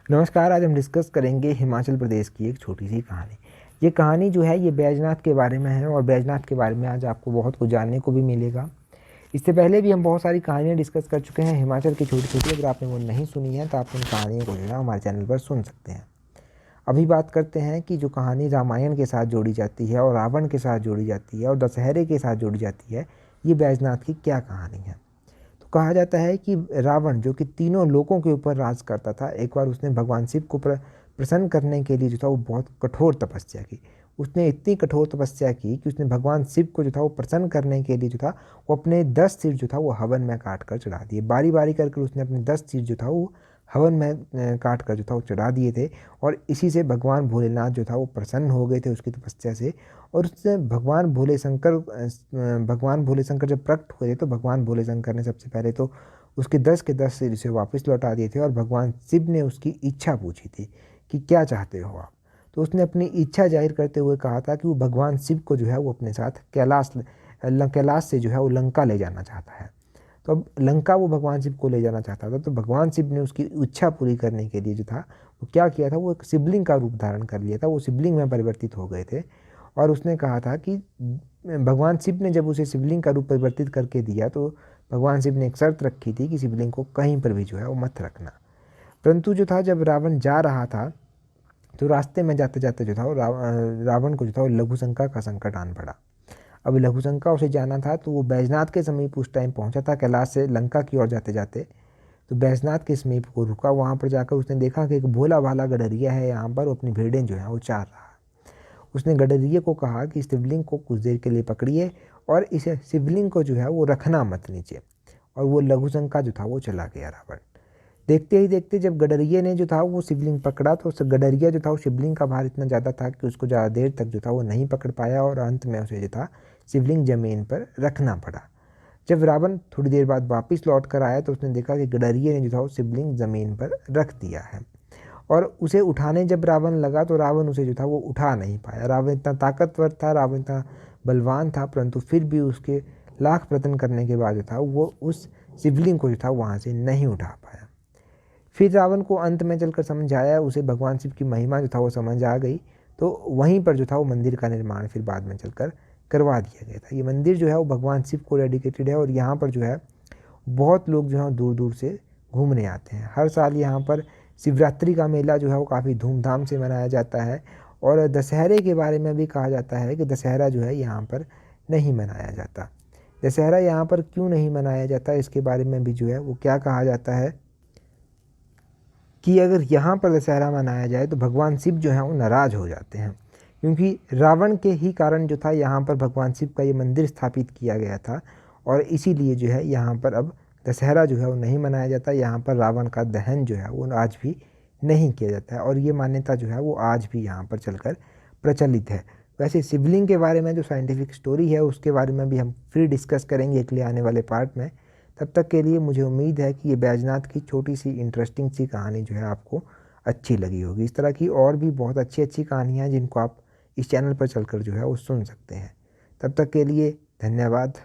नमस्कार। आज हम डिस्कस करेंगे हिमाचल प्रदेश की एक छोटी सी कहानी। ये कहानी जो है ये बैजनाथ के बारे में है और बैजनाथ के बारे में आज आपको बहुत कुछ जानने को भी मिलेगा। इससे पहले भी हम बहुत सारी कहानियाँ डिस्कस कर चुके हैं हिमाचल की छोटी छोटी। अगर आपने वो नहीं सुनी है तो आप उन कहानियों को जो है हमारे चैनल पर सुन सकते हैं। अभी बात करते हैं कि जो कहानी रामायण के साथ जोड़ी जाती है और रावण के साथ जोड़ी जाती है और दशहरे के साथ जोड़ी जाती है, ये बैजनाथ की क्या कहानी है। तो कहा जाता है कि रावण जो कि तीनों लोकों के ऊपर राज करता था, एक बार उसने भगवान शिव को प्रसन्न करने के लिए जो था वो बहुत कठोर तपस्या की। उसने इतनी कठोर तपस्या की कि उसने भगवान शिव को जो था वो प्रसन्न करने के लिए जो था वो अपने 10 सिर जो था वो हवन में काट कर चढ़ा दिए। बारी बारी करके उसने अपने 10 सिर जो था वो हवन में काट कर जो था वो चढ़ा दिए थे। और इसी से भगवान भोलेनाथ जो था वो प्रसन्न हो गए थे उसकी तपस्या से। और उससे भगवान भोले शंकर जब प्रकट हुए तो भगवान भोले शंकर ने सबसे पहले तो उसके 10 के 10 सिर उसे वापस लौटा दिए थे। और भगवान शिव ने उसकी इच्छा पूछी थी कि क्या चाहते हो आप। तो उसने अपनी इच्छा जाहिर करते हुए कहा था कि वो भगवान शिव को जो है वो अपने साथ कैलाश से जो है वो लंका ले जाना चाहता है। तो अब लंका वो भगवान शिव को ले जाना चाहता था, तो भगवान शिव ने उसकी इच्छा पूरी करने के लिए जो था वो क्या किया था, वो एक शिवलिंग का रूप धारण कर लिया था। वो शिवलिंग में परिवर्तित हो गए थे। और उसने कहा था कि भगवान शिव ने जब उसे शिवलिंग का रूप परिवर्तित करके दिया तो भगवान शिव ने एक शर्त रखी थी कि शिवलिंग को कहीं पर भी जो है वो मत रखना। परंतु जो था जब रावण जा रहा था तो रास्ते में जाते जाते जो था वो रावण को जो था वो लघुशंका का संकट आन पड़ा। अब लघुशंका उसे जाना था तो वो बैजनाथ के समीप उस टाइम पहुंचा था कैलाश से लंका की ओर जाते जाते। तो बैजनाथ के समीप वो रुका। वहाँ पर जाकर उसने देखा कि एक भोला भाला गडरिया है यहाँ पर, वो अपनी भेड़ें जो है वो चार रहा है। उसने गडरिये को कहा कि शिवलिंग को कुछ देर के लिए पकड़िए और इस शिवलिंग को जो है वो रखना मत नीचे। और वो लघुशंका जो था वो चला गया रावण। देखते ही देखते जब गडरिये ने जो था वो शिवलिंग पकड़ा तो उस गडरिया जो था वो शिवलिंग का भार इतना ज़्यादा था कि उसको ज़्यादा देर तक जो था वो नहीं पकड़ पाया और अंत में उसे जो था शिवलिंग जमीन पर रखना पड़ा। जब रावण थोड़ी देर बाद वापस लौट कर आया तो उसने देखा कि गडरिये ने जो था वो शिवलिंग जमीन पर रख दिया है। और उसे उठाने जब रावण लगा तो रावण उसे जो था वो उठा नहीं पाया। रावण इतना ताकतवर था, रावण इतना बलवान था, परंतु फिर भी उसके लाख प्रयत्न करने के बाद जो था वो उस शिवलिंग को जो था वहाँ से नहीं उठा पाया। फिर रावण को अंत में चलकर समझ आया, उसे भगवान शिव की महिमा जो था वो समझ आ गई। तो वहीं पर जो था वो मंदिर का निर्माण फिर बाद में चलकर करवा दिया गया था। ये मंदिर जो है वो भगवान शिव को डेडिकेटेड है और यहाँ पर जो है बहुत लोग जो है दूर दूर से घूमने आते हैं। हर साल यहाँ पर शिवरात्रि का मेला जो है वो काफ़ी धूमधाम से मनाया जाता है। और दशहरे के बारे में भी कहा जाता है कि दशहरा जो है यहाँ पर नहीं मनाया जाता। दशहरा यहाँ पर क्यों नहीं मनाया जाता इसके बारे में भी जो है वो क्या कहा जाता है कि अगर यहाँ पर दशहरा मनाया जाए तो भगवान शिव जो हैं वो नाराज़ हो जाते हैं। क्योंकि रावण के ही कारण जो था यहाँ पर भगवान शिव का ये मंदिर स्थापित किया गया था। और इसीलिए जो है यहाँ पर अब दशहरा जो है वो नहीं मनाया जाता। यहाँ पर रावण का दहन जो है वो आज भी नहीं किया जाता है और ये मान्यता जो है वो आज भी यहाँ पर चलकर प्रचलित है। वैसे शिवलिंग के बारे में जो साइंटिफिक स्टोरी है उसके बारे में भी हम फिर डिस्कस करेंगे अगले आने वाले पार्ट में। तब तक के लिए मुझे उम्मीद है कि ये बैजनाथ की छोटी सी इंटरेस्टिंग सी कहानी जो है आपको अच्छी लगी होगी। इस तरह की और भी बहुत अच्छी अच्छी कहानियाँ हैं जिनको आप इस चैनल पर चलकर जो है वो सुन सकते हैं। तब तक के लिए धन्यवाद।